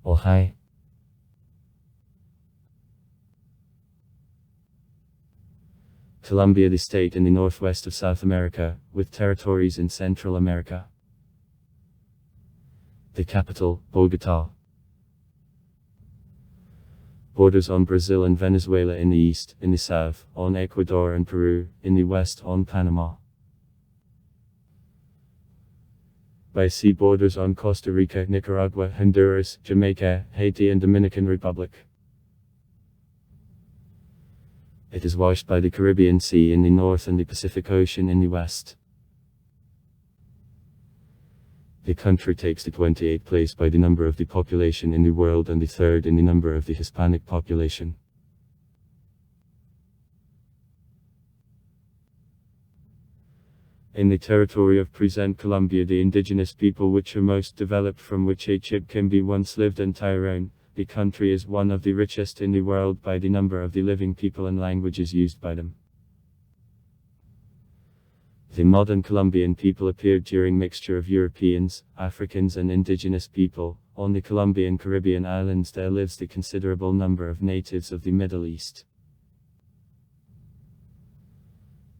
Oh hi. Colombia, the state in the northwest of South America, with territories in Central America. The capital, Bogotá. Borders on Brazil and Venezuela in the east, in the south, on Ecuador and Peru, in the west on Panama. By sea borders on Costa Rica, Nicaragua, Honduras, Jamaica, Haiti and Dominican Republic. It is washed by the Caribbean Sea in the north and the Pacific Ocean in the west. The country takes the 28th place by the number of the population in the world and the third in the number of the Hispanic population. In the territory of present Colombia, the indigenous people which are most developed, from which a Chibquimbi once lived, and Tyrone, the country is one of the richest in the world by the number of the living people and languages used by them. The modern Colombian people appeared during mixture of Europeans, Africans and indigenous people. On the Colombian Caribbean islands there lives the considerable number of natives of the Middle East.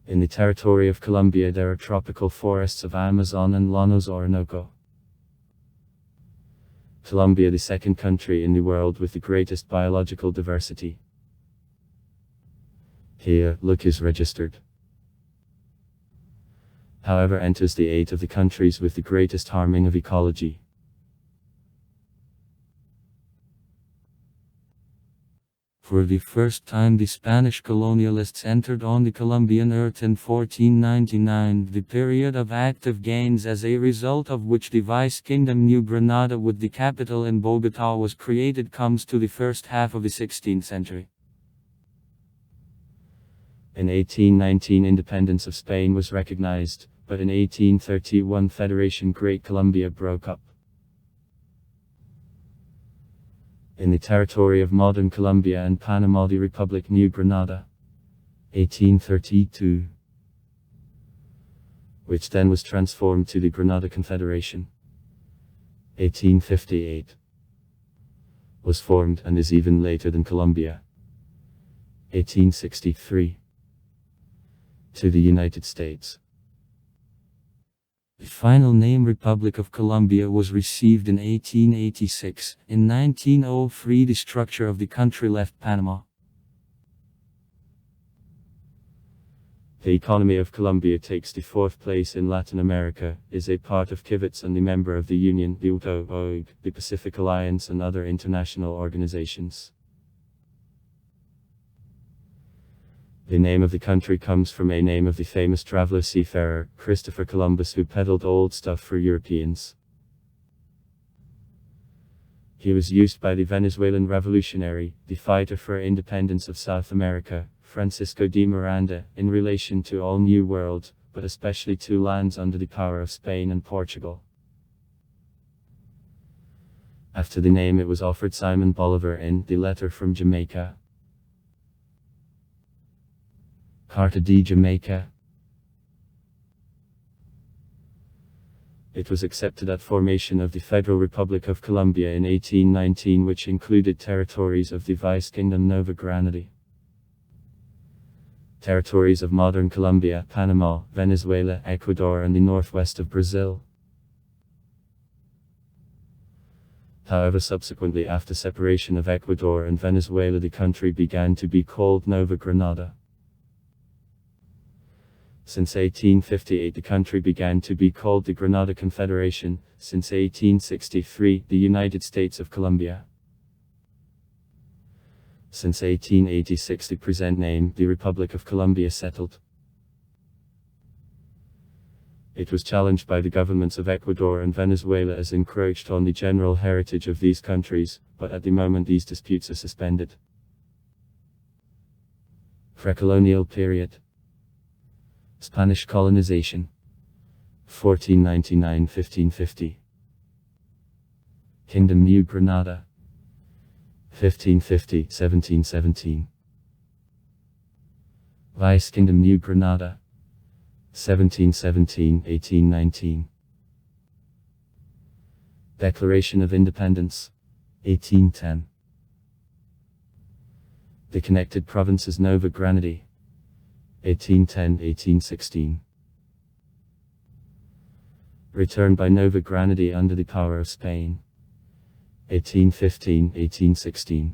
In the territory of Colombia there are tropical forests of Amazon and Llanos Orinoco. Colombia, the second country in the world with the greatest biological diversity. Here, look is registered. However, enters the 8 of the countries with the greatest harming of ecology. For the first time the Spanish colonialists entered on the Colombian earth in 1499, the period of active gains as a result of which the vice-kingdom New Granada with the capital in Bogotá was created comes to the first half of the 16th century. In 1819 independence of Spain was recognized, but in 1831 Federation Great Colombia broke up. In the territory of modern Colombia and Panama the Republic New Granada, 1832, which then was transformed to the Granada Confederation, 1858, was formed and is even later than Colombia, 1863, to the United States. The final name Republic of Colombia was received in 1886. In 1903 the structure of the country left Panama. The economy of Colombia takes the 4th place in Latin America, is a part of CIVITS and a member of the Union, the UTO, the Pacific Alliance and other international organizations. The name of the country comes from a name of the famous traveler seafarer, Christopher Columbus, who peddled old stuff for Europeans. He was used by the Venezuelan revolutionary, the fighter for independence of South America, Francisco de Miranda, in relation to all New World, but especially to lands under the power of Spain and Portugal. After the name it was offered Simon Bolivar in the letter from Jamaica. Carta de Jamaica. It was accepted at formation of the Federal Republic of Colombia in 1819, which included territories of the Vice-Kingdom Nova Granada, territories of modern Colombia, Panama, Venezuela, Ecuador and the northwest of Brazil. However, subsequently after separation of Ecuador and Venezuela the country began to be called Nova Granada. Since 1858 the country began to be called the Granada Confederation, since 1863 the United States of Colombia. Since 1886 the present name, the Republic of Colombia, settled. It was challenged by the governments of Ecuador and Venezuela as encroached on the general heritage of these countries, but at the moment these disputes are suspended. Pre-colonial period. Spanish colonization, 1499–1550. Kingdom New Granada, 1550–1717. Vice-Kingdom New Granada, 1717–1819. Declaration of Independence, 1810. The connected provinces Nova Granada, 1810-1816. Returned by Nova Granada under the power of Spain, 1815-1816.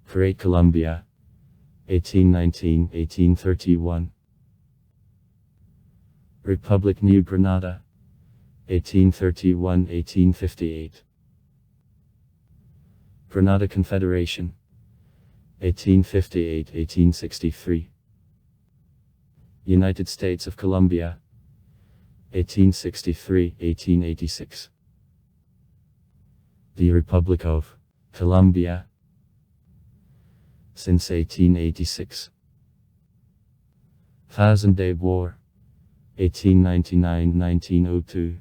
Great Colombia, 1819-1831. Republic New Granada, 1831-1858. Granada Confederation, 1858-1863. United States of Colombia, 1863-1886. The Republic of Colombia, since 1886. Thousand-Day War, 1899-1902.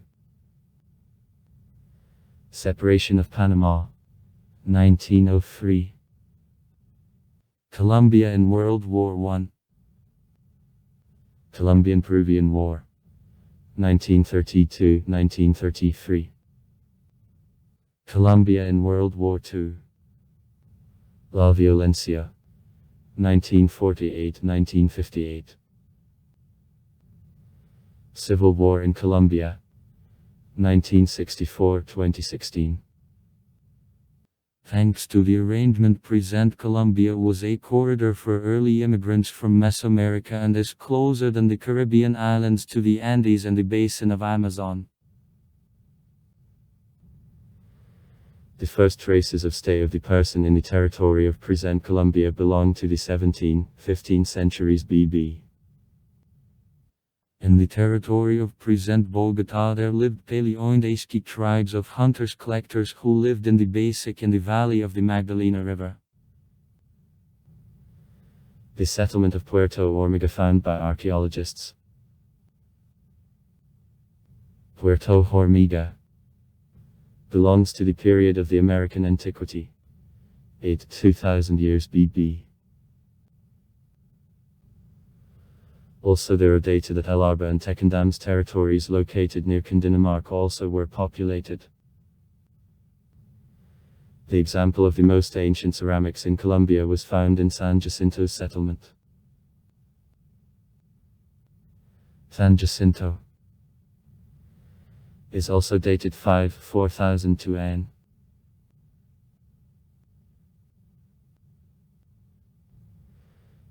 Separation of Panama, 1903. Colombia in World War I. Colombian-Peruvian War, 1932-1933. Colombia in World War II. La Violencia, 1948-1958. Civil War in Colombia, 1964-2016. Thanks to the arrangement present, Colombia was a corridor for early immigrants from Mesoamerica and is closer than the Caribbean islands to the Andes and the basin of Amazon. The first traces of stay of the person in the territory of present Colombia belong to the 17th-15th centuries BB. In the territory of present Bogota there lived Paleoindesque tribes of hunters-collectors who lived in the valley of the Magdalena River. The settlement of Puerto Hormiga found by archaeologists. Puerto Hormiga belongs to the period of the American Antiquity, 8,000 years BB. Also there are data that El Arba and Tequendam's territories located near Cundinamarca also were populated. The example of the most ancient ceramics in Colombia was found in San Jacinto's settlement. San Jacinto is also dated 4002 AN.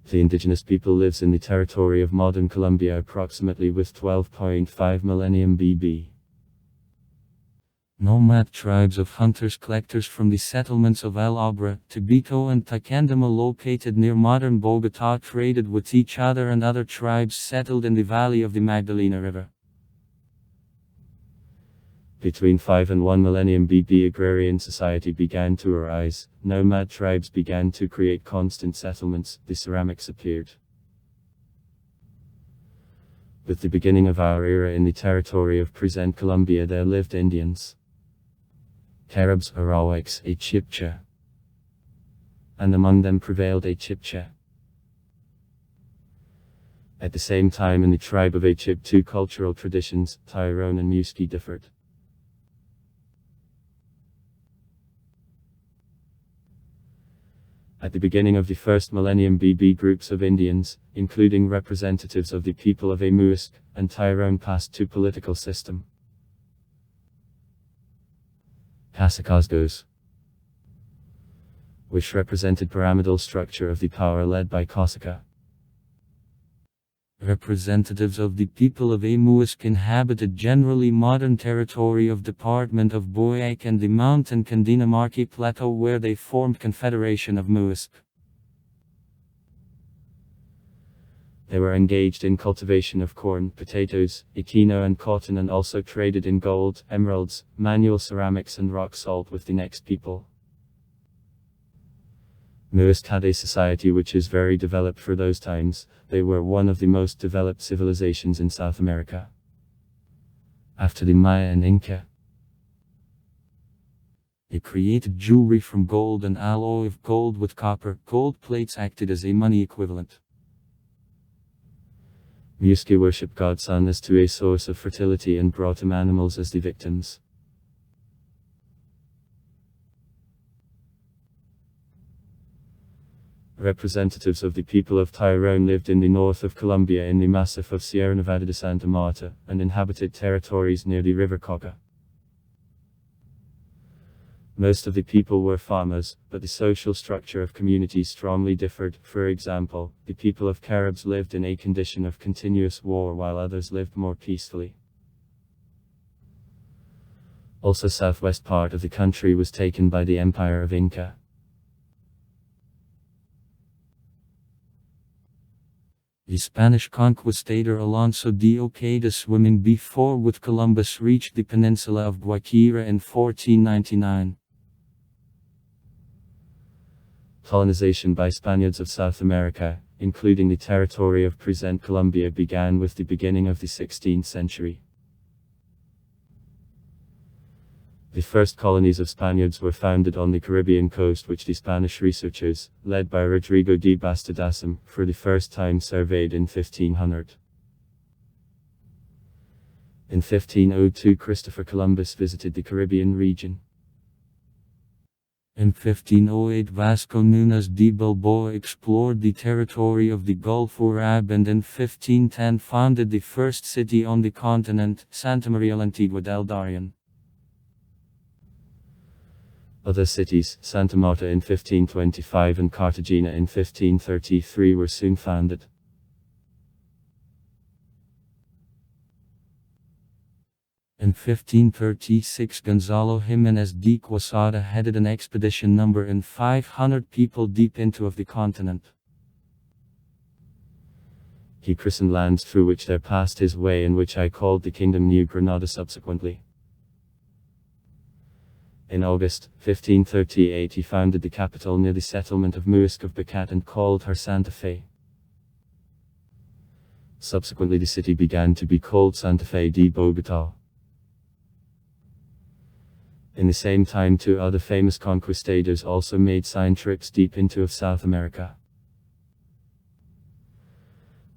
The indigenous people lives in the territory of modern Colombia approximately with 12.5 millennium BB. Nomad tribes of hunters-collectors from the settlements of El Abra, Tibito and Tequendama located near modern Bogota traded with each other and other tribes settled in the valley of the Magdalena River. Between 5 and 1 millennium BB agrarian society began to arise, nomad tribes began to create constant settlements, the ceramics appeared. With the beginning of our era in the territory of present Colombia there lived Indians, Caribs, Arawaks, a Chibcha, and among them prevailed a Chibcha. At the same time in the tribe of Achib two cultural traditions, Tyrone and Muskie, differed. At the beginning of the first millennium BB groups of Indians, including representatives of the people of Amuisk and Tyrone, passed to political system. Casicazgos, which represented pyramidal structure of the power led by Cosica. Representatives of the people of Amuisk inhabited generally modern territory of Department of Boyac and the mountain Cundinamarca Plateau where they formed Confederation of Muisk. They were engaged in cultivation of corn, potatoes, equino and cotton and also traded in gold, emeralds, manual ceramics and rock salt with the next people. Muisk had a society which is very developed for those times. They were one of the most developed civilizations in South America, after the Maya and Inca. They created jewelry from gold and alloy of gold with copper. Gold plates acted as a money equivalent. Muskie worshipped God Sun as to a source of fertility and brought him animals as the victims. Representatives of the people of Tyrone lived in the north of Colombia in the massif of Sierra Nevada de Santa Marta, and inhabited territories near the River Cauca. Most of the people were farmers, but the social structure of communities strongly differed. For example, the people of Caribs lived in a condition of continuous war while others lived more peacefully. Also, southwest part of the country was taken by the Empire of Inca. The Spanish conquistador Alonso de Ojeda, swimming before with Columbus, reached the peninsula of Guaquira in 1499. Colonization by Spaniards of South America, including the territory of present Colombia, began with the beginning of the 16th century. The first colonies of Spaniards were founded on the Caribbean coast, which the Spanish researchers, led by Rodrigo de Bastardasam, for the first time surveyed in 1500. In 1502, Christopher Columbus visited the Caribbean region. In 1508, Vasco Núñez de Balboa explored the territory of the Gulf Arab, and in 1510 founded the first city on the continent, Santa Maria la Antigua del Darien. Other cities, Santa Marta in 1525 and Cartagena in 1533, were soon founded. In 1536, Gonzalo Jiménez de Quesada headed an expedition numbering 500 people deep into the continent. He christened lands through which there passed his way, and which I called the Kingdom New Granada subsequently. In August 1538, he founded the capital near the settlement of Muisca of Bacat and called her Santa Fe. Subsequently, the city began to be called Santa Fe de Bogotá. In the same time, two other famous conquistadors also made sign trips deep into South America.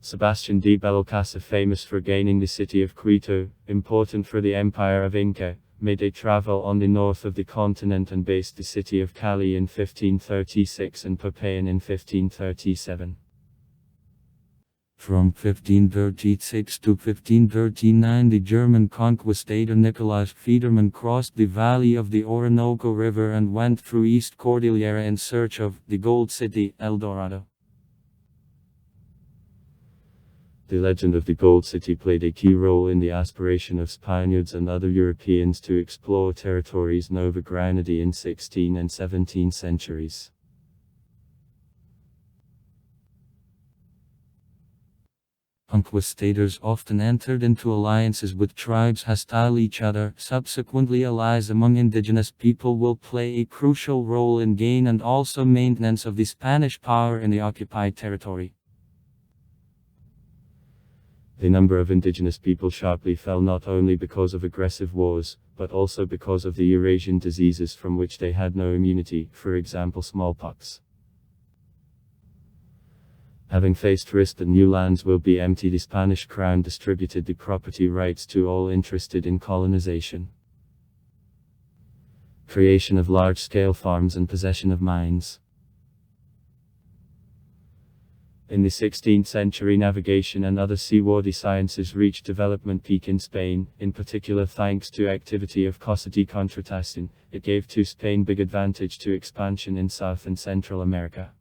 Sebastián de Belalcázar, famous for gaining the city of Quito, important for the Empire of Inca, made a travel on the north of the continent and based the city of Cali in 1536 and Popayan in 1537. From 1536 to 1539, the German conquistador Nicolas Federmann crossed the valley of the Orinoco River and went through East Cordillera in search of the Gold City, El Dorado. The legend of the Gold City played a key role in the aspiration of Spaniards and other Europeans to explore territories Nova Granada in 16th and 17th centuries. Conquistadors often entered into alliances with tribes hostile each other. Subsequently, allies among indigenous people will play a crucial role in gain and also maintenance of the Spanish power in the occupied territory. The number of indigenous people sharply fell, not only because of aggressive wars, but also because of the Eurasian diseases from which they had no immunity, for example smallpox. Having faced risk that new lands will be empty, the Spanish crown distributed the property rights to all interested in colonization. Creation of large-scale farms and possession of mines. In the 16th century, navigation and other seaworthy sciences reached development peak in Spain, in particular thanks to activity of José de Contratación. It gave to Spain big advantage to expansion in South and Central America.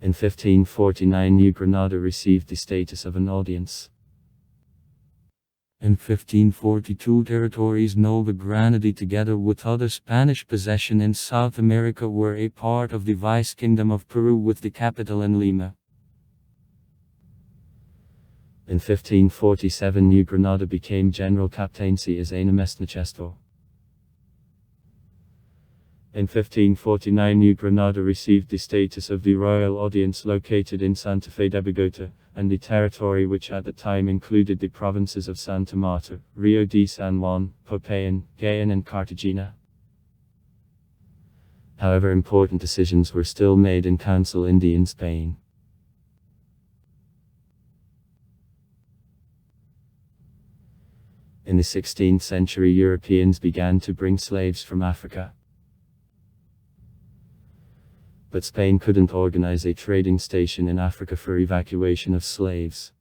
In 1549, New Granada received the status of an audience. In 1542, territories Nova Granada together with other Spanish possessions in South America were a part of the Vice-Kingdom of Peru with the capital in Lima. In 1547, New Granada became General Captaincy as a Namestnichestvo. In 1549, New Granada received the status of the royal audience located in Santa Fe de Bogotá, and the territory which at the time included the provinces of Santa Marta, Rio de San Juan, Popayan, Jaén and Cartagena. However, important decisions were still made in Council Indy in Spain. In the 16th century, Europeans began to bring slaves from Africa. But Spain couldn't organize a trading station in Africa for evacuation of slaves.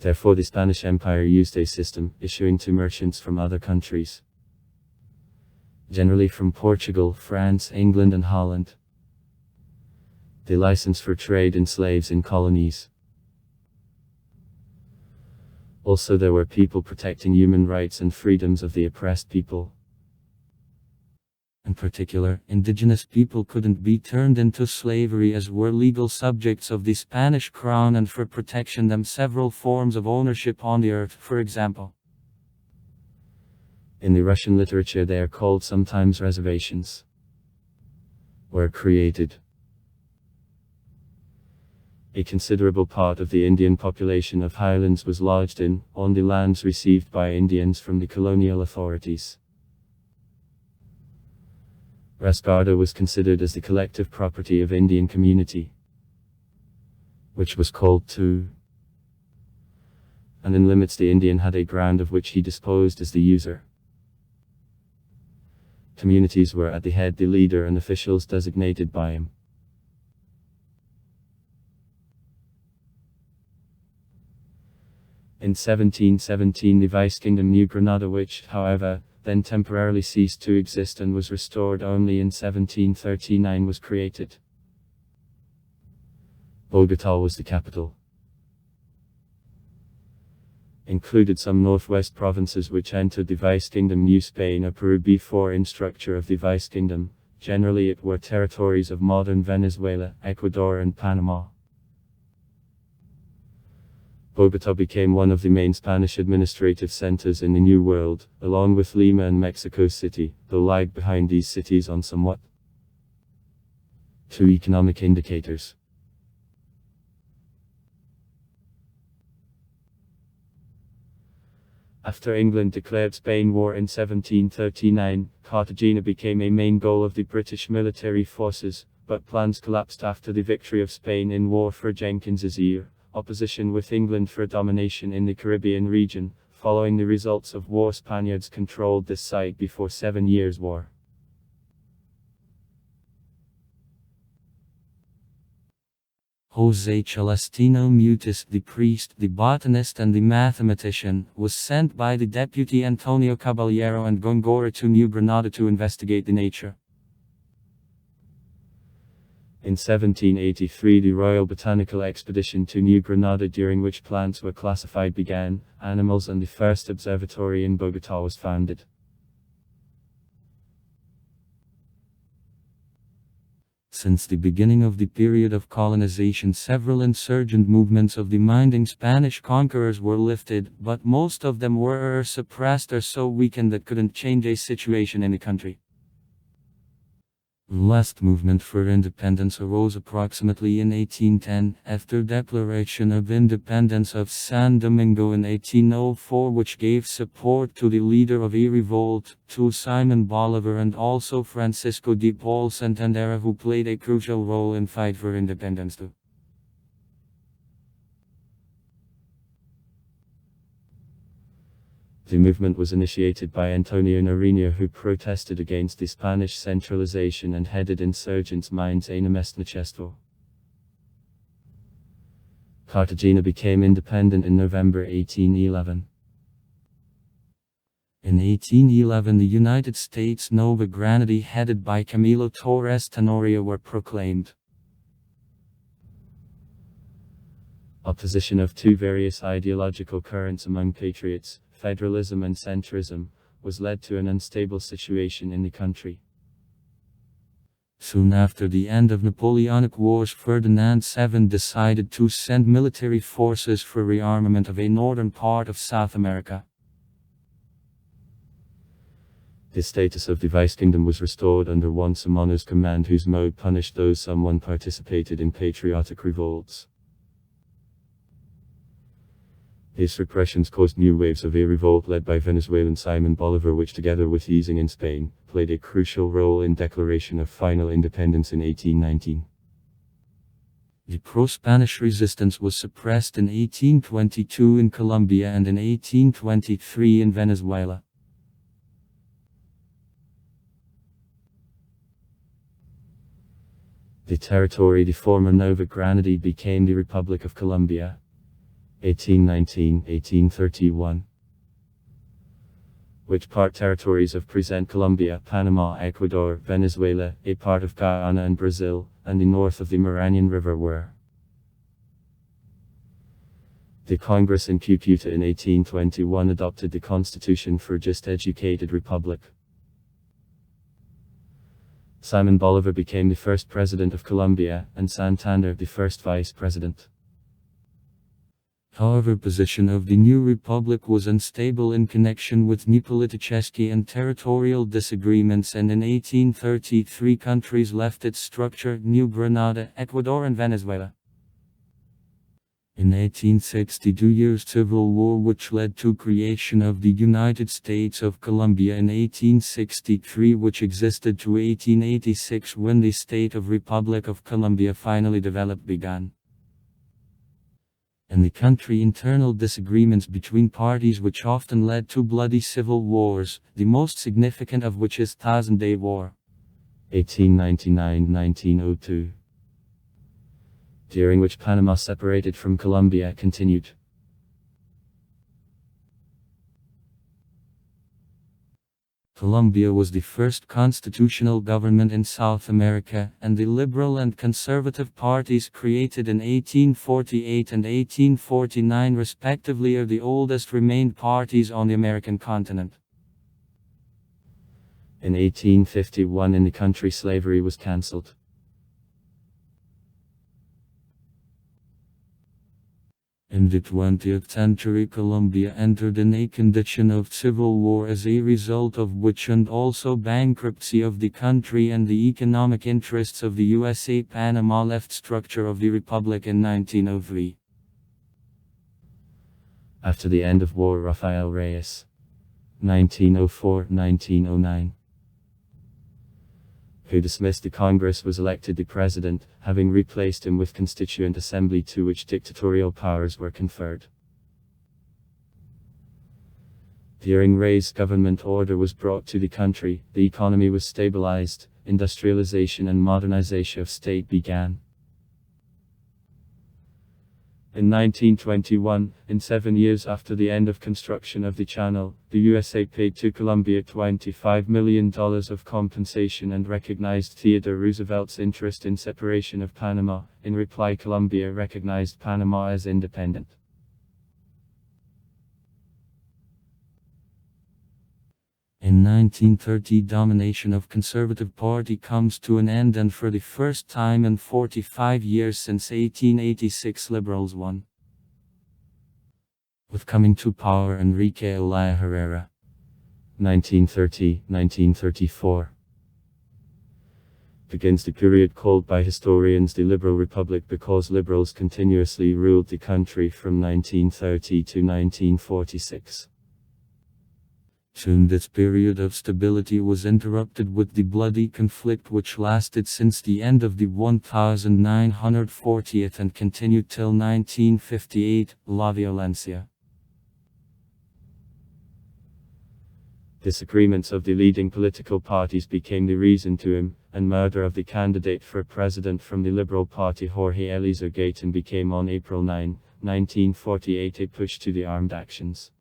Therefore, the Spanish Empire used a system, issuing to merchants from other countries, generally from Portugal, France, England and Holland, the license for trade in slaves in colonies. Also, there were people protecting human rights and freedoms of the oppressed people. In particular, indigenous people couldn't be turned into slavery as were legal subjects of the Spanish crown, and for protection them several forms of ownership on the earth, for example. In the Russian literature they are called sometimes reservations, were created. A considerable part of the Indian population of highlands was lodged on the lands received by Indians from the colonial authorities. Resguardo was considered as the collective property of Indian community, which was called tu. And in limits the Indian had a ground of which he disposed as the user. Communities were at the head the leader and officials designated by him. In 1717 the Vice-Kingdom New Granada, which, however, then temporarily ceased to exist and was restored only in 1739, was created. Bogotá was the capital. Included some northwest provinces which entered the Vice-Kingdom New Spain or Peru before in structure of the Vice-Kingdom. Generally it were territories of modern Venezuela, Ecuador and Panama. Bogotá became one of the main Spanish administrative centers in the New World, along with Lima and Mexico City, though lagged behind these cities on somewhat. 2 economic indicators. After England declared Spain war in 1739, Cartagena became a main goal of the British military forces, but plans collapsed after the victory of Spain in war for Jenkins's year. Opposition with England for domination in the Caribbean region. Following the results of war, Spaniards controlled this site before 7 Years' War. José Celestino Mutis, the priest, the botanist and the mathematician, was sent by the deputy Antonio Caballero and Góngora to New Granada to investigate the nature. In 1783 the Royal Botanical Expedition to New Granada, during which plants were classified, began, animals, and the first observatory in Bogotá was founded. Since the beginning of the period of colonization, several insurgent movements of the minding Spanish conquerors were lifted, but most of them were suppressed or so weakened that couldn't change a situation in the country. The last movement for independence arose approximately in 1810, after declaration of independence of San Domingo in 1804, which gave support to the leader of a revolt, to Simon Bolivar, and also Francisco de Paul Santander, who played a crucial role in fight for independence too. The movement was initiated by Antonio Nariño, who protested against the Spanish centralization and headed insurgents minds Esto. Cartagena became independent in November 1811. In 1811 the United States Nova Granada, headed by Camilo Torres Tenorio, were proclaimed. Opposition of two various ideological currents among patriots, federalism and centrism, was led to an unstable situation in the country. Soon after the end of Napoleonic Wars, Ferdinand VII decided to send military forces for rearmament of a northern part of South America. The status of the Vice-Kingdom was restored under Juan Samano's command, whose mode punished those someone participated in patriotic revolts. His repressions caused new waves of a revolt led by Venezuelan Simon Bolivar, which, together with easing in Spain, played a crucial role in declaration of final independence in 1819. The pro-Spanish resistance was suppressed in 1822 in Colombia and in 1823 in Venezuela. The territory, the former Nova Granada, became the Republic of Colombia. 1819-1831. Which part territories of present Colombia, Panama, Ecuador, Venezuela, a part of Guyana and Brazil, and the north of the Marañón River were. The Congress in Cúcuta in 1821 adopted the Constitution for a just educated republic. Simon Bolivar became the first president of Colombia, and Santander the first vice president. However, position of the new republic was unstable in connection with new political and territorial disagreements, and in 1833 countries left its structure: New Granada, Ecuador and Venezuela. In 1860, 2 years civil war which led to creation of the United States of Colombia in 1863, which existed to 1886 when the state of Republic of Colombia finally developed began. In the country, internal disagreements between parties which often led to bloody civil wars, the most significant of which is Thousand-Day War. 1899-1902. During which Panama separated from Colombia continued. Colombia was the first constitutional government in South America, and the liberal and conservative parties created in 1848 and 1849 respectively are the oldest remained parties on the American continent. In 1851 in the country slavery was cancelled. In the 20th century, Colombia entered in a condition of civil war, as a result of which, and also bankruptcy of the country and the economic interests of the USA, Panama left structure of the republic in 1903. After the end of war, Rafael Reyes, 1904-1909. Who dismissed the Congress, was elected the president, having replaced him with Constituent Assembly, to which dictatorial powers were conferred. During Reyes' government, order was brought to the country, the economy was stabilized, industrialization and modernization of state began. In 1921, in 7 years after the end of construction of the channel, the USA paid to Colombia $25 million of compensation and recognized Theodore Roosevelt's interest in separation of Panama. In reply, Colombia recognized Panama as independent. In 1930, domination of Conservative Party comes to an end, and for the first time in 45 years since 1886, Liberals won. With coming to power Enrique Olaya Herrera, 1930-1934. Begins the period called by historians the Liberal Republic, because Liberals continuously ruled the country from 1930 to 1946. Soon this period of stability was interrupted with the bloody conflict which lasted since the end of the 1940th and continued till 1958, La Violencia. Disagreements of the leading political parties became the reason to him, and murder of the candidate for president from the Liberal Party, Jorge Eliezer Gaitán, became on April 9, 1948 a push to the armed actions.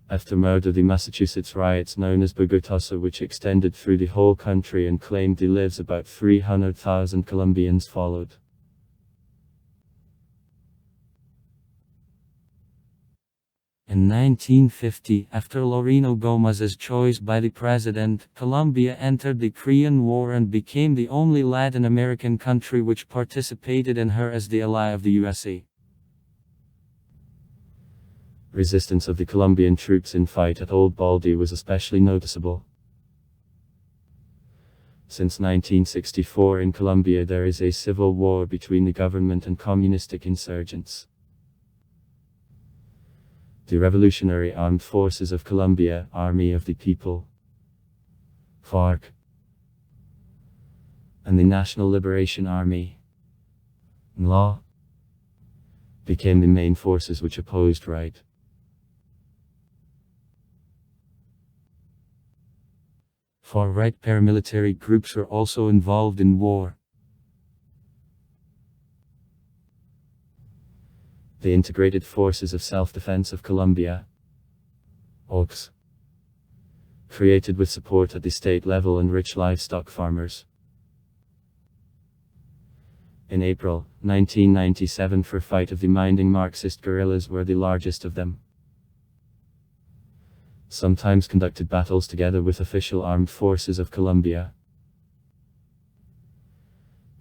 After murder, the Massachusetts riots known as Bogotazo, which extended through the whole country and claimed the lives about 300,000 Colombians, followed. In 1950, after Laurino Gomez's choice by the president, Colombia entered the Korean War and became the only Latin American country which participated in her as the ally of the USA. Resistance of the Colombian troops in fight at Old Baldy was especially noticeable. Since 1964 in Colombia there is a civil war between the government and communistic insurgents. The Revolutionary Armed Forces of Colombia, Army of the People, FARC, and the National Liberation Army (NLA) became the main forces which opposed right. Far-right paramilitary groups were also involved in war. The Integrated Forces of Self-Defense of Colombia (OCS), created with support at the state level and rich livestock farmers. In April 1997, for fight of the minding Marxist guerrillas were the largest of them. Sometimes conducted battles together with official armed forces of Colombia.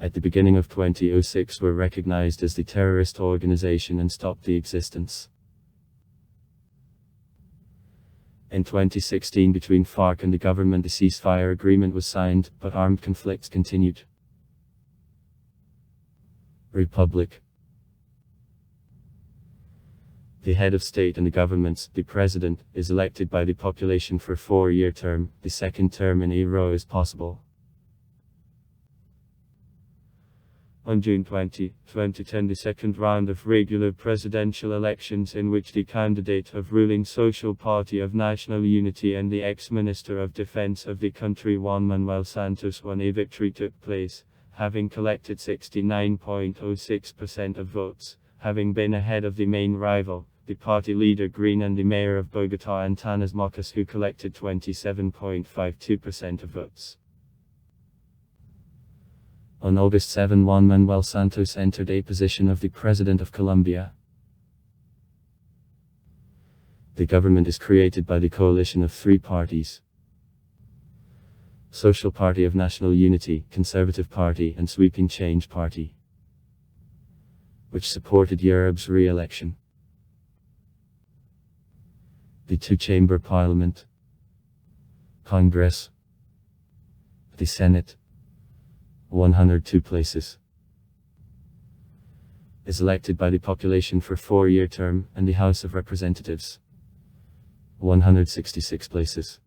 At the beginning of 2006 were recognized as the terrorist organization and stopped the existence. In 2016, between FARC and the government, the ceasefire agreement was signed, but armed conflicts continued. Republic. The head of state and the governments, the president, is elected by the population for a 4-year term. The second term in a row is possible. On June 20, 2010, the second round of regular presidential elections, in which the candidate of ruling Social Party of National Unity and the ex-Minister of Defense of the country Juan Manuel Santos won, a victory took place, having collected 69.06% of votes, having been ahead of the main rival, the party leader Green, and the mayor of Bogotá Antanas Mocas, who collected 27.52% of votes. On August 7, Juan Manuel Santos entered a position of the President of Colombia. The government is created by the coalition of 3 parties: Social Party of National Unity, Conservative Party, and Sweeping Change Party, which supported Urib's re-election. The 2-chamber parliament, Congress, the Senate, 102 places, is elected by the population for a 4-year term, and the House of Representatives, 166 places,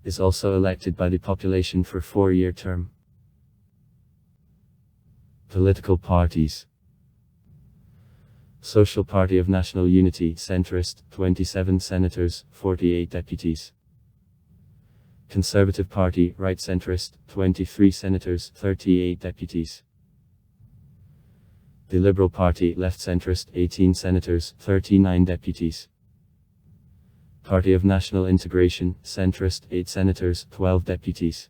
is also elected by the population for a 4-year term. Political parties: Social Party of National Unity, centrist, 27 senators, 48 deputies. Conservative Party, right centrist, 23 senators, 38 deputies. The Liberal Party, left centrist, 18 senators, 39 deputies. Party of National Integration, centrist, 8 senators, 12 deputies.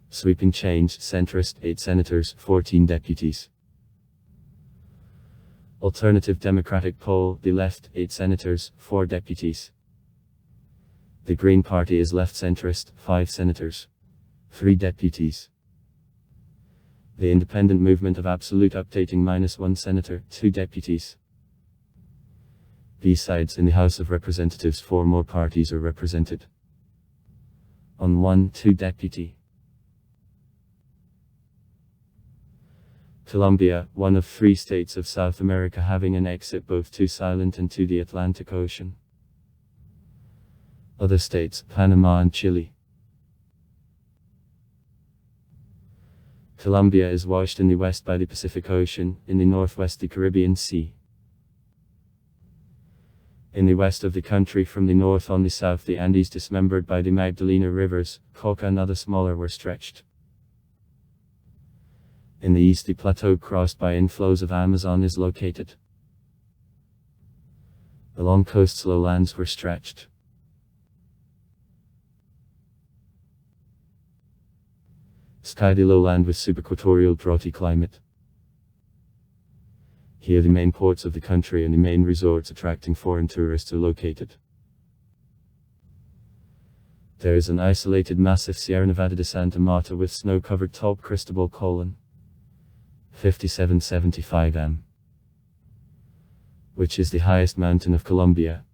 Sweeping Change, centrist, 8 senators, 14 deputies. Alternative Democratic Pole, the left, 8 senators, 4 deputies. The Green Party is left centrist, 5 senators, 3 deputies. The Independent Movement of Absolute Updating -1 senator, 2 deputies. Besides, in the House of Representatives 4 more parties are represented. On 1-2 deputy. Colombia, one of 3 states of South America having an exit both to Silent and to the Atlantic Ocean. Other states, Panama and Chile. Colombia is washed in the west by the Pacific Ocean, in the northwest the Caribbean Sea. In the west of the country, from the north on the south, the Andes dismembered by the Magdalena rivers, Cauca and other smaller were stretched. In the east, the plateau crossed by inflows of Amazon is located. Along coasts, lowlands were stretched. Sky, the lowland with subequatorial droughty climate. Here the main ports of the country and the main resorts attracting foreign tourists are located. There is an isolated massive Sierra Nevada de Santa Marta with snow-covered top Cristobal Colon, 5775 m, which is the highest mountain of Colombia.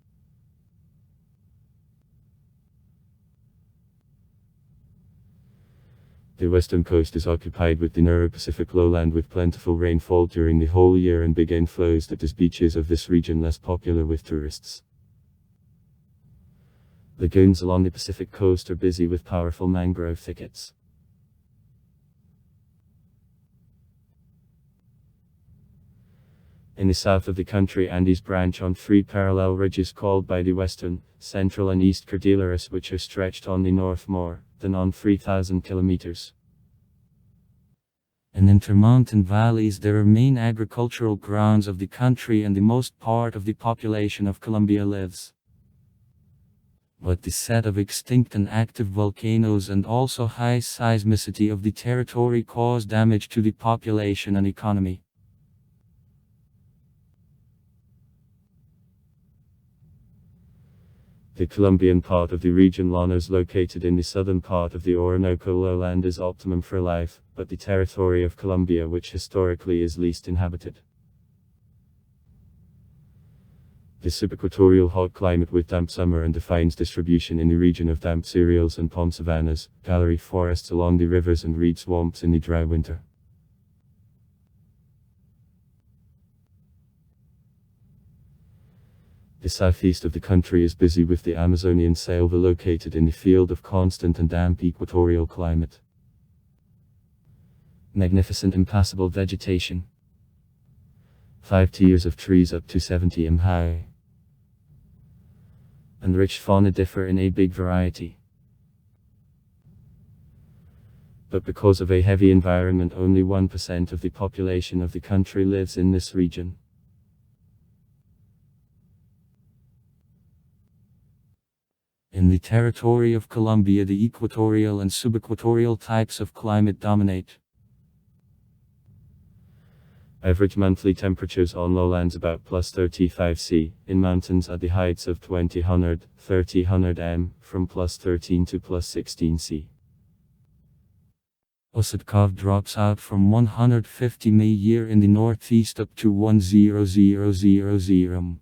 The western coast is occupied with the narrow Pacific lowland with plentiful rainfall during the whole year and big inflows that is beaches of this region less popular with tourists. Lagoons along the Pacific coast are busy with powerful mangrove thickets. In the south of the country, Andes branch on three parallel ridges called by the Western, Central and East Cordilleras, which are stretched on the north more than on 3,000 kilometers. In intermountain valleys there are main agricultural grounds of the country and the most part of the population of Colombia lives. But the set of extinct and active volcanoes and also high seismicity of the territory cause damage to the population and economy. The Colombian part of the region Llanos located in the southern part of the Orinoco lowland is optimum for life, but the territory of Colombia which historically is least inhabited. The subequatorial hot climate with damp summer and defines distribution in the region of damp cereals and palm savannas, gallery forests along the rivers and reed swamps in the dry winter. The southeast of the country is busy with the Amazonian selva located in the field of constant and damp equatorial climate. Magnificent impassable vegetation. 5 tiers of trees up to 70 m high. And rich fauna differ in a big variety. But because of a heavy environment, only 1% of the population of the country lives in this region. In the territory of Colombia, the equatorial and subequatorial types of climate dominate. Average monthly temperatures on lowlands about plus 35 C, in mountains at the heights of 20–30 m, from plus 13 to plus 16 C. Osadkov drops out from 150 m a year in the northeast up to 10000 m.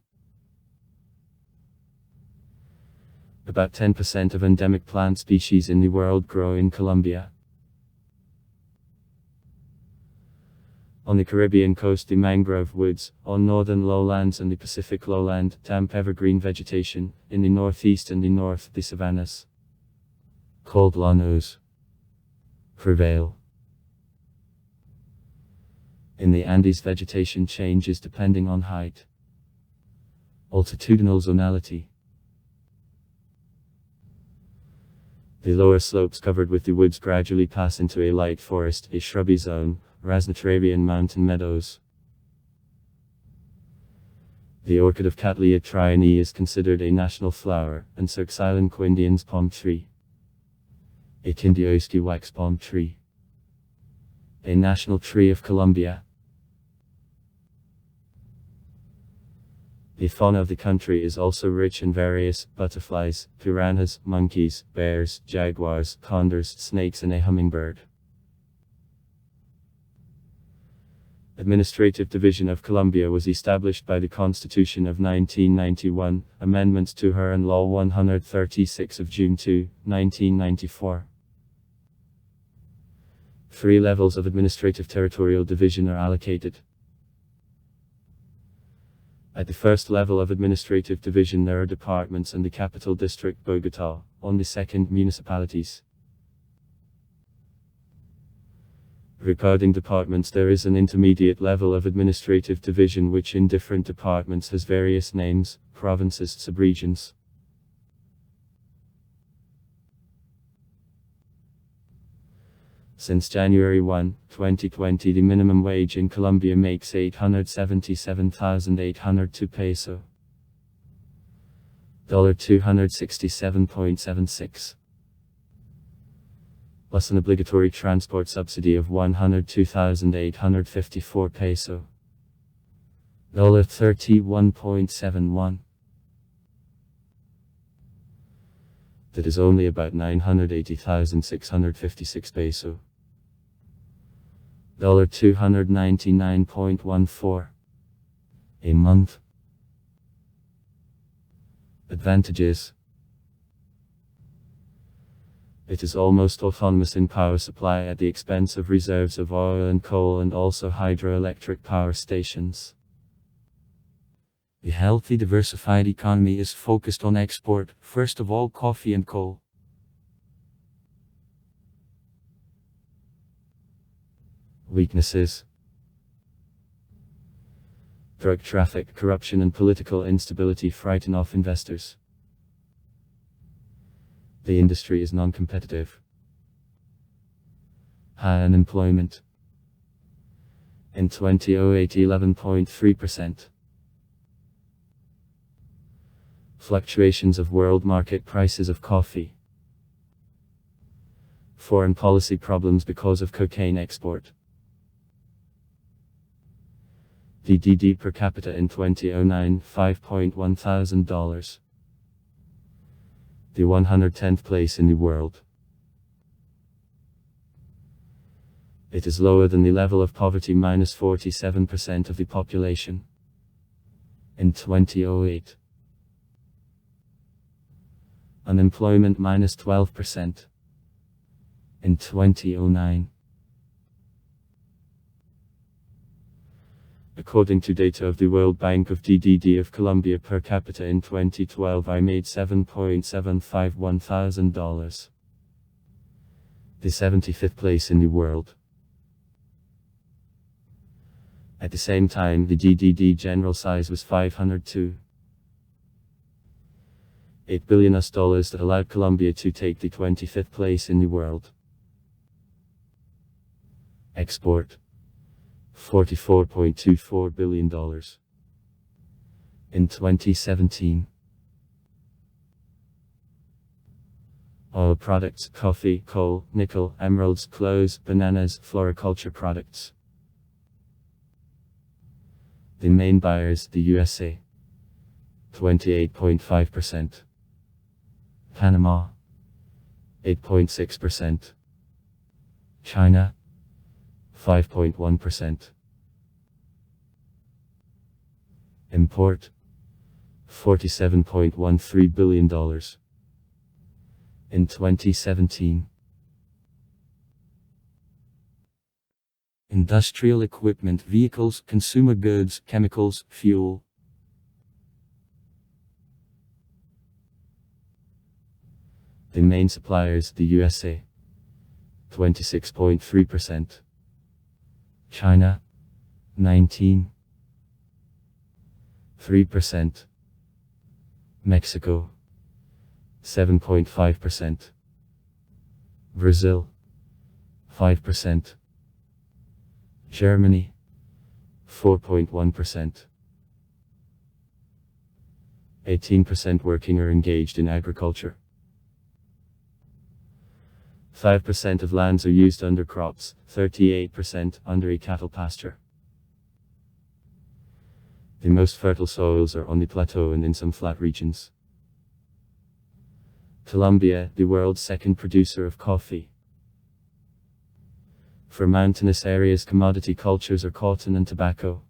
About 10% of endemic plant species in the world grow in Colombia. On the Caribbean coast, the mangrove woods, on northern lowlands and the Pacific lowland, damp evergreen vegetation, in the northeast and the north, the savannas, called llanos, prevail. In the Andes, vegetation changes depending on height. Altitudinal zonality. The lower slopes covered with the woods gradually pass into a light forest, a shrubby zone, Raznatravian mountain meadows. The orchid of Cattleya trianae is considered a national flower, and Cirxylon quindians palm tree. A Kindioski wax palm tree. A national tree of Colombia. The fauna of the country is also rich and various: butterflies, piranhas, monkeys, bears, jaguars, condors, snakes and a hummingbird. Administrative Division of Colombia was established by the Constitution of 1991, amendments to her and Law 136 of June 2, 1994. 3 levels of administrative territorial division are allocated. At the first level of administrative division there are departments and the capital district Bogotá, on the second municipalities. Regarding departments, there is an intermediate level of administrative division which in different departments has various names: provinces, subregions. Since January 1, 2020, the minimum wage in Colombia makes 877,802 peso. $267.76. Plus an obligatory transport subsidy of 102,854 peso. $31.71. That is only about 980,656 peso. $299.14 a month. Advantages: it is almost autonomous in power supply at the expense of reserves of oil and coal and also hydroelectric power stations. The healthy diversified economy is focused on export, first of all coffee and coal. Weaknesses: Drug traffic, corruption and political instability frighten off investors. The industry is non-competitive. High unemployment. In 2008, 11.3%. Fluctuations of world market prices of coffee. Foreign policy problems because of cocaine export. DDD per capita in 2009, $5.1 thousand. The 110th place in the world. It is lower than the level of poverty, minus 47% of the population. In 2008. Unemployment minus 12%. In 2009. According to data of the World Bank, of DDD of Colombia per capita in 2012, I made $7.751 thousand. The 75th place in the world. At the same time, the DDD general size was $502.8 billion that allowed Colombia to take the 25th place in the world. Export. $44.24 billion. In 2017. Oil products, coffee, coal, nickel, emeralds, clothes, bananas, floriculture products. The main buyers, the USA. 28.5%. Panama. 8.6%. China. 5.1%. Import. $47.13 billion. In 2017. Industrial equipment, vehicles, consumer goods, chemicals, fuel. The main suppliers, the USA. 26.3%. China. 19.3%. Mexico. 7.5%. Brazil. 5%. Germany. 4.1%. 18% working or engaged in agriculture. 5% of lands are used under crops, 38% under a cattle pasture. The most fertile soils are on the plateau and in some flat regions. Colombia, the world's second producer of coffee. For mountainous areas, commodity cultures are cotton and tobacco.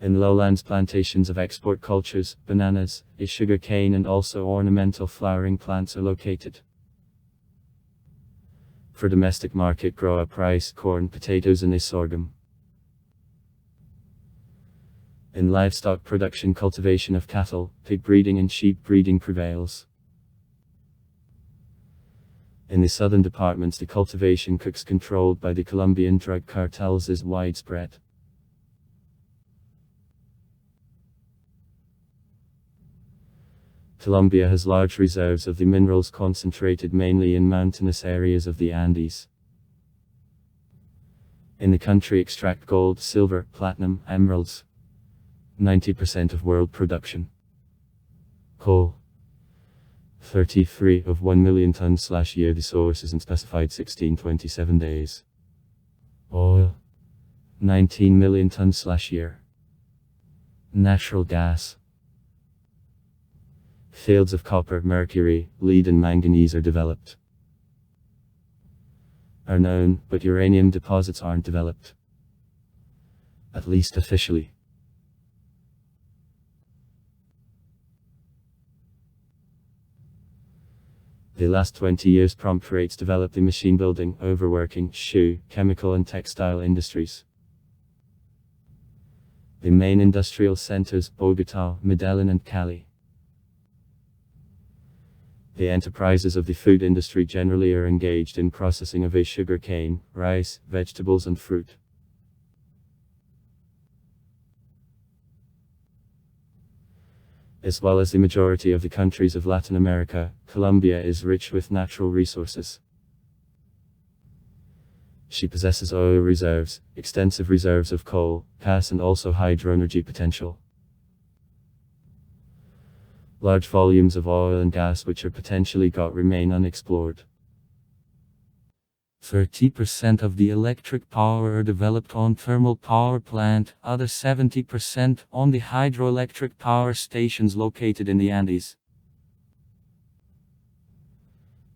In lowlands, plantations of export cultures, bananas, sugar cane and also ornamental flowering plants are located. For domestic market, grow up rice, corn, potatoes and sorghum. In livestock production, cultivation of cattle, pig breeding and sheep breeding prevails. In the southern departments, the cultivation cooks controlled by the Colombian drug cartels is widespread. Colombia has large reserves of the minerals concentrated mainly in mountainous areas of the Andes. In the country extract gold, silver, platinum, emeralds. 90% of world production. Coal. 33 of 1 million tons/year. The source isn't specified. 1627 days. Oil. 19 million tons/year. Natural gas. Fields of copper, mercury, lead and manganese are developed. Are known, but uranium deposits aren't developed. At least officially. The last 20 years prompt rates developed the machine building, overworking, shoe, chemical and textile industries. The main industrial centers, Bogotá, Medellin and Cali. The enterprises of the food industry generally are engaged in processing of sugar cane, rice, vegetables and fruit. As well as the majority of the countries of Latin America, Colombia is rich with natural resources. She possesses oil reserves, extensive reserves of coal, gas and also hydroenergy potential. Large volumes of oil and gas which are potentially got remain unexplored. 30% of the electric power are developed on thermal power plant, other 70% on the hydroelectric power stations located in the Andes.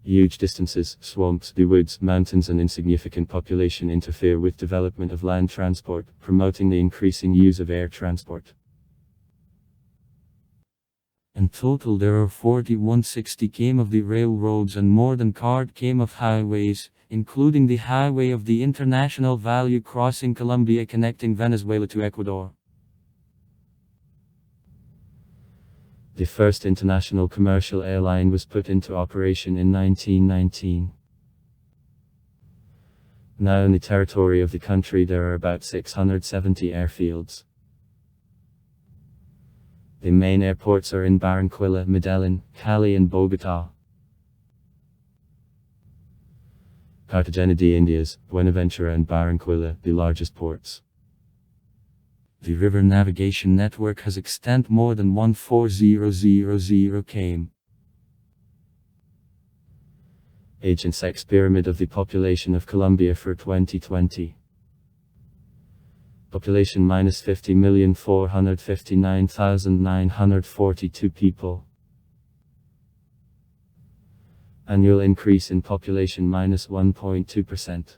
Huge distances, swamps, the woods, mountains and insignificant population interfere with development of land transport, promoting the increasing use of air transport. In total there are 4160 km of the railroads and more than card km of highways, including the highway of the International Value crossing Colombia connecting Venezuela to Ecuador. The first international commercial airline was put into operation in 1919. Now in the territory of the country there are about 670 airfields. The main airports are in Barranquilla, Medellin, Cali and Bogotá. Cartagena de Indias, Buenaventura and Barranquilla, the largest ports. The river navigation network has extended more than 14000 km. Age and sex pyramid of the population of Colombia for 2020. Population minus 50,459,942 people. Annual increase in population minus 1.2%.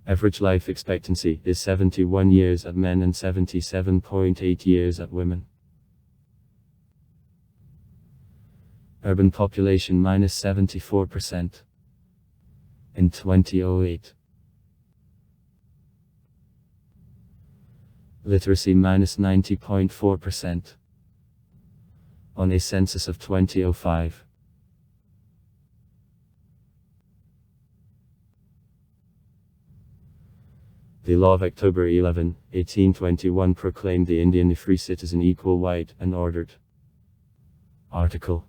Average life expectancy is 71 years at men and 77.8 years at women. Urban population minus 74% in 2008. Literacy minus 90.4% on a census of 2005. The law of October 11, 1821 proclaimed the Indian a free citizen equal, white, and ordered. Article.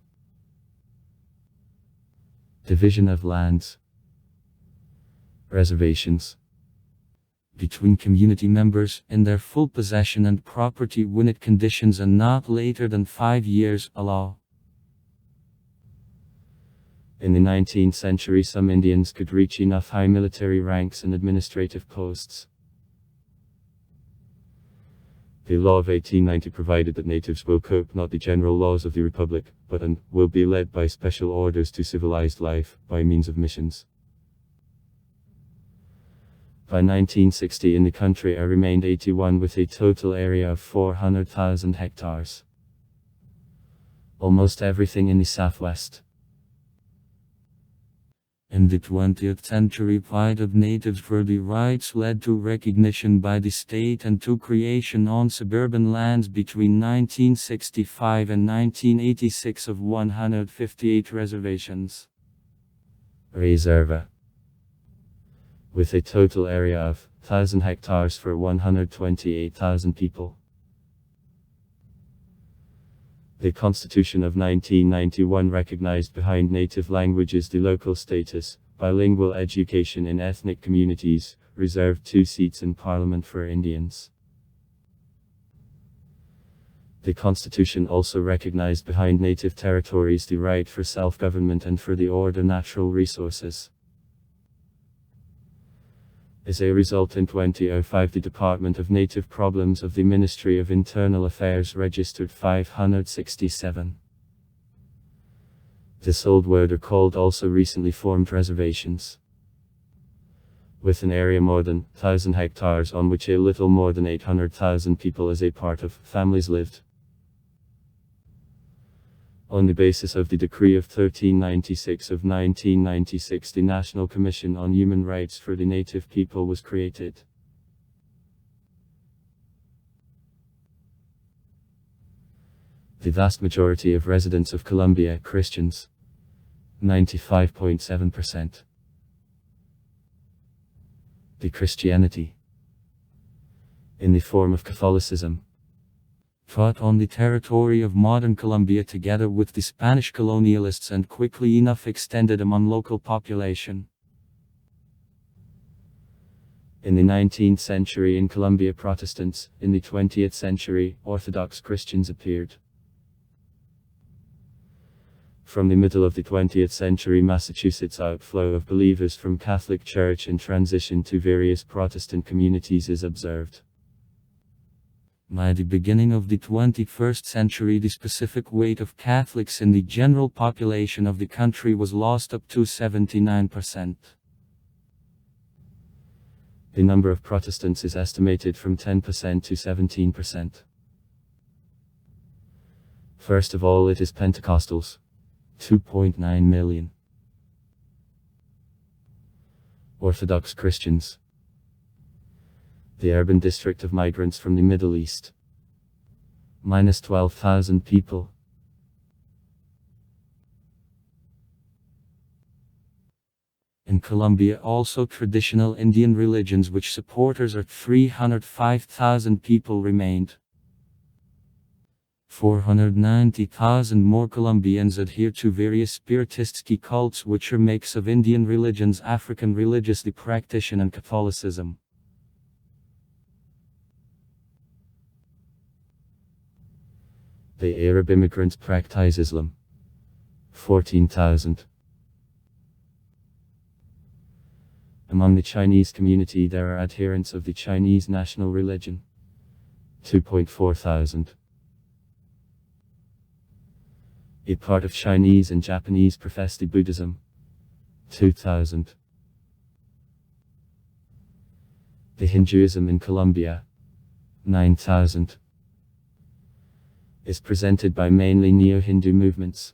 Division of lands. Reservations. Between community members, in their full possession and property when it conditions and not later than 5 years, a law. In the 19th century some Indians could reach enough high military ranks and administrative posts. The law of 1890 provided that natives will cope not the general laws of the Republic, but and will be led by special orders to civilized life, by means of missions. By 1960 in the country there remained 81 with a total area of 400,000 hectares. Almost everything in the southwest. In the 20th century, plight of natives for the rights led to recognition by the state and to creation on suburban lands between 1965 and 1986 of 158 reservations. Reserva. With a total area of 1,000 hectares for 128,000 people. The Constitution of 1991 recognized behind native languages the local status, bilingual education in ethnic communities, reserved 2 seats in Parliament for Indians. The Constitution also recognized behind native territories the right for self-government and for the order natural resources. As a result, in 2005 the Department of Native Problems of the Ministry of Internal Affairs registered 567. This old word are called also recently formed reservations. With an area more than 1,000 hectares on which a little more than 800,000 people as a part of families lived. On the basis of the Decree of 1396 of 1996, the National Commission on Human Rights for the Native People was created. The vast majority of residents of Colombia Christians, 95.7%. The Christianity, in the form of Catholicism, fought on the territory of modern Colombia together with the Spanish colonialists and quickly enough extended among local population. In the 19th century in Colombia Protestants, in the 20th century, Orthodox Christians appeared. From the middle of the 20th century Massachusetts outflow of believers from Catholic Church and transition to various Protestant communities is observed. By the beginning of the 21st century the specific weight of Catholics in the general population of the country was lost up to 79%. The number of Protestants is estimated from 10% to 17%. First of all it is Pentecostals, 2.9 million. Orthodox Christians. The urban district of migrants from the Middle East. Minus 12,000 people. In Colombia also traditional Indian religions which supporters are 305,000 people remained. 490,000 more Colombians adhere to various Spiritist cults which are mix of Indian religions, African religiously practition and Catholicism. The Arab immigrants practice Islam. 14,000. Among the Chinese community there are adherents of the Chinese national religion. 2.4 thousand. A part of Chinese and Japanese profess the Buddhism. 2,000. The Hinduism in Colombia. 9,000. Is presented by mainly neo-Hindu movements.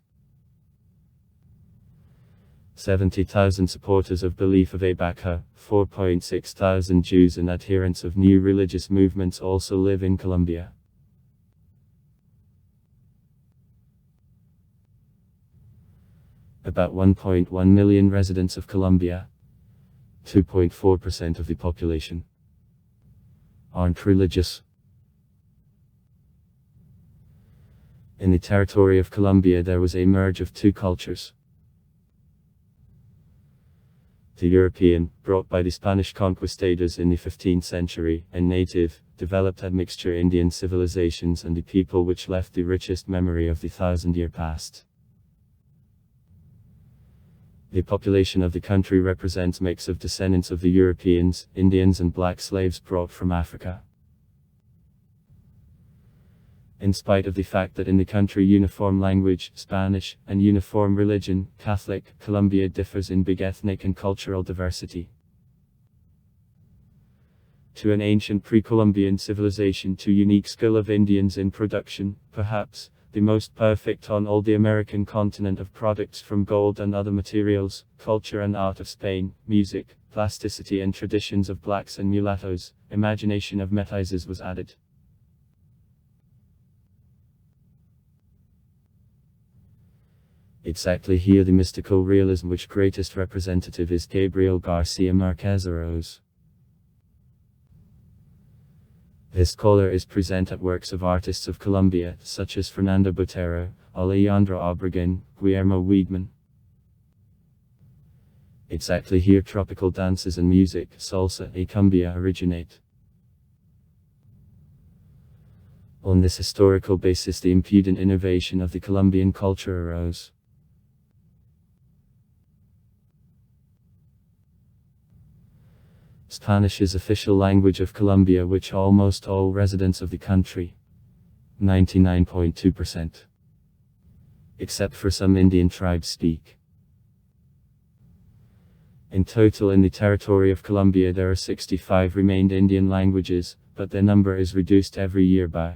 70,000 supporters of belief of Abaca, 4.6 thousand Jews and adherents of new religious movements also live in Colombia. About 1.1 million residents of Colombia, 2.4% of the population, aren't religious. In the territory of Colombia there was a merge of two cultures. The European, brought by the Spanish conquistadors in the 15th century, and native, developed admixture Indian civilizations and the people which left the richest memory of the thousand-year past. The population of the country represents mix of descendants of the Europeans, Indians and black slaves brought from Africa. In spite of the fact that in the country uniform language, Spanish, and uniform religion, Catholic, Colombia differs in big ethnic and cultural diversity. To an ancient pre-Columbian civilization to unique skill of Indians in production, perhaps, the most perfect on all the American continent of products from gold and other materials, culture and art of Spain, music, plasticity and traditions of blacks and mulattoes, imagination of métisses was added. Exactly here the mystical realism which greatest representative is Gabriel Garcia Marquez arose. This scholar is present at works of artists of Colombia, such as Fernando Botero, Alejandro Obregón, Guillermo Wiedmann. Exactly here tropical dances and music, salsa y cumbia originate. On this historical basis the impudent innovation of the Colombian culture arose. Spanish is official language of Colombia which almost all residents of the country, 99.2%, except for some Indian tribes speak. In total in the territory of Colombia there are 65 remained Indian languages, but their number is reduced every year by.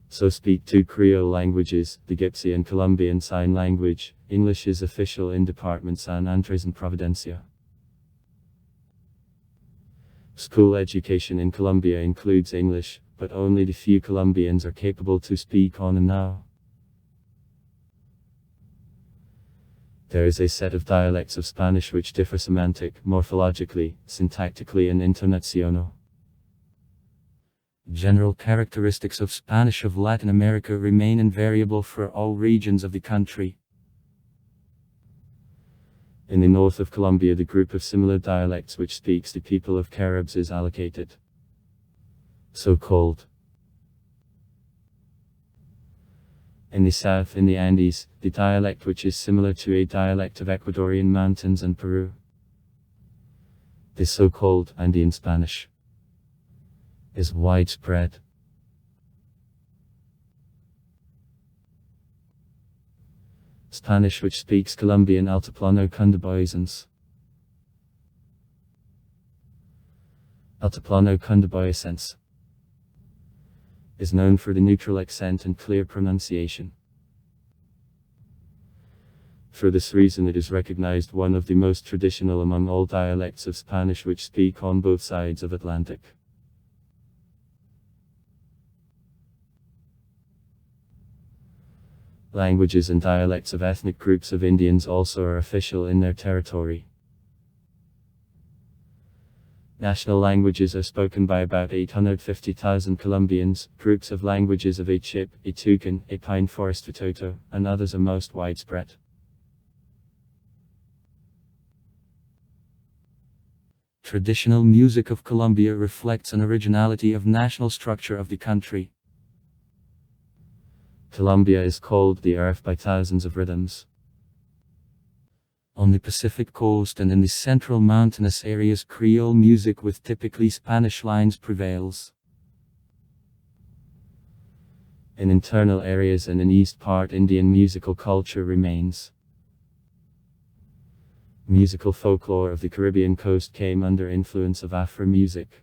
So speak two Creole languages, the Gypsy and Colombian Sign Language. English is official in Department San Andres and Providencia. School education in Colombia includes English, but only the few Colombians are capable to speak on and now. There is a set of dialects of Spanish which differ semantic, morphologically, syntactically and intonacional. General characteristics of Spanish of Latin America remain invariable for all regions of the country. In the north of Colombia, the group of similar dialects which speaks the people of Caribs is allocated. So-called. In the south, in the Andes, the dialect which is similar to a dialect of Ecuadorian mountains and Peru. The so-called Andean Spanish is widespread. Spanish which speaks Colombian Altiplano Cundiboyacense. Altiplano Cundiboyacense is known for the neutral accent and clear pronunciation. For this reason it is recognized one of the most traditional among all dialects of Spanish which speak on both sides of Atlantic. Languages and dialects of ethnic groups of Indians also are official in their territory. National languages are spoken by about 850,000 Colombians. Groups of languages of a Chip, a Tucan, a Pine Forest Witoto, and others are most widespread. Traditional music of Colombia reflects an originality of national structure of the country. Colombia is called the Earth by thousands of rhythms. On the Pacific coast and in the central mountainous areas, Creole music with typically Spanish lines prevails. In internal areas and in east part, Indian musical culture remains. Musical folklore of the Caribbean coast came under influence of Afro music.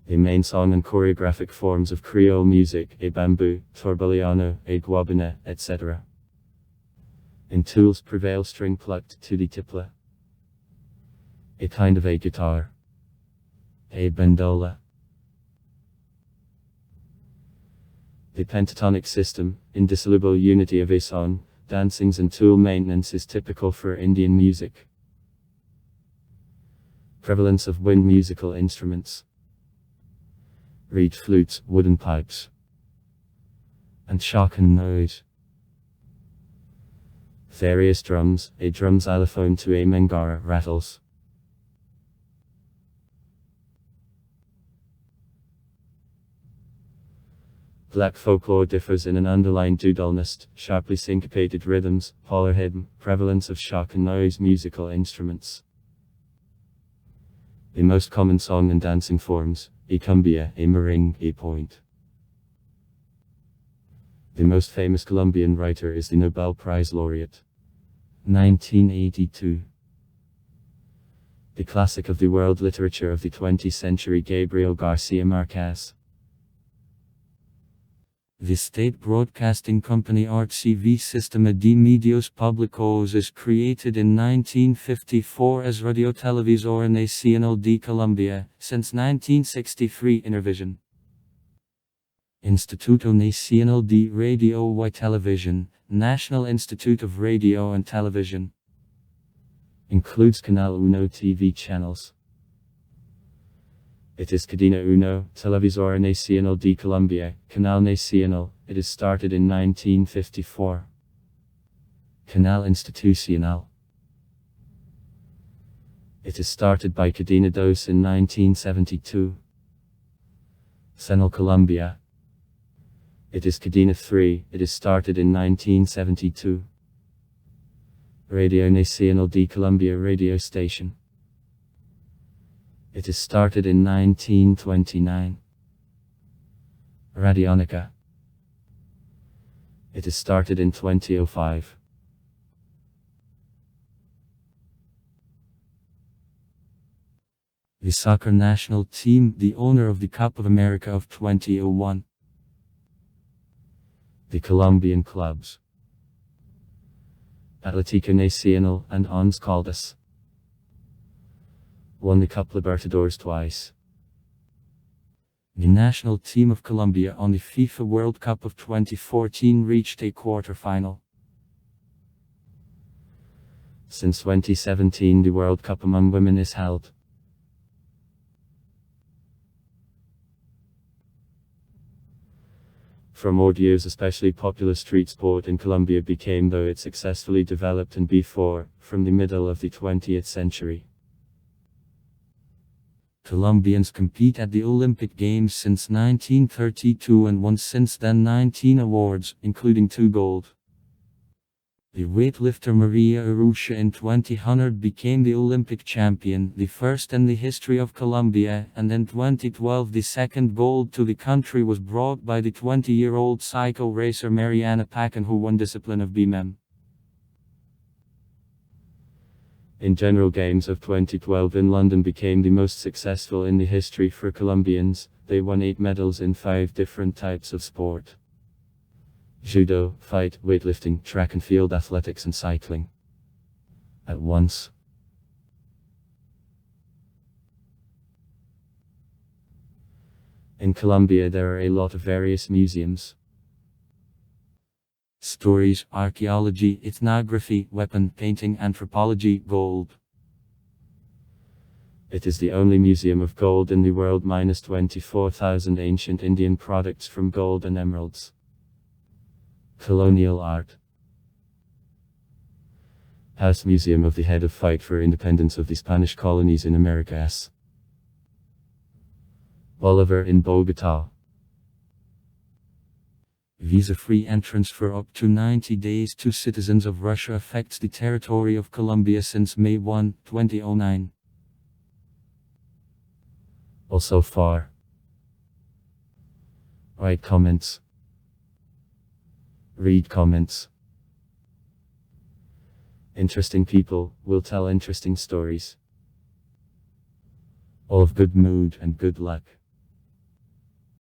The main song and choreographic forms of Creole music, a bamboo, torboleano, a guabina, etc. In tools prevail string plucked to the tipla, a kind of a guitar, a bandola. The pentatonic system, indissoluble unity of a song, dancings and tool maintenance is typical for Indian music. Prevalence of wind musical instruments, reed flutes, wooden pipes, and shock and noise. Various drums, a drum xylophone to a mangara, rattles. Black folklore differs in an underlying dudalness, sharply syncopated rhythms, polyhedon, prevalence of shock and noise musical instruments. The most common song and dancing forms, a cumbia, a merengue, a point. The most famous Colombian writer is the Nobel Prize laureate, 1982. The classic of the world literature of the 20th century, Gabriel Garcia Marquez. The state broadcasting company RTVE Sistema de Medios Públicos is created in 1954 as Radio Televisora Nacional de Colombia, since 1963 Intervision. Instituto Nacional de Radio y Televisión, National Institute of Radio and Television. Includes Canal Uno TV channels. It is Cadena Uno, Televisora Nacional de Colombia, Canal Nacional. It is started in 1954. Canal Institucional. It is started by Cadena Dos in 1972. Canal Colombia. It is Cadena 3, it is started in 1972. Radio Nacional de Colombia radio station. It is started in 1929. Radionica. It is started in 2005. The soccer national team, the owner of the Cup of America of 2001. The Colombian clubs Atlético Nacional and Once Caldas won the Cup Libertadores twice. The national team of Colombia on the FIFA World Cup of 2014 reached a quarter-final. Since 2017 the World Cup among women is held. From old years especially popular street sport in Colombia became though it successfully developed and before, from the middle of the 20th century. Colombians compete at the Olympic Games since 1932 and won since then 19 awards, including 2 gold. The weightlifter Maria Urrutia in 2000 became the Olympic champion, the first in the history of Colombia, and in 2012 the second gold to the country was brought by the 20-year-old cycle racer Mariana Pacan, who won discipline of BMM. In general, Games of 2012 in London became the most successful in the history for Colombians. They won 8 medals in 5 different types of sport: judo, fight, weightlifting, track and field athletics and cycling. At once. In Colombia there are a lot of various museums. Stories, archaeology, ethnography, weapon painting, anthropology, gold. It is the only museum of gold in the world, minus 24,000 ancient Indian products from gold and emeralds. Colonial art. House Museum of the Head of Fight for Independence of the Spanish Colonies in America S. Bolivar in Bogota. Visa-free entrance for up to 90 days to citizens of Russia affects the territory of Colombia since May 1, 2009. Also far. Write comments. Read comments. Interesting people will tell interesting stories. All of good mood and good luck.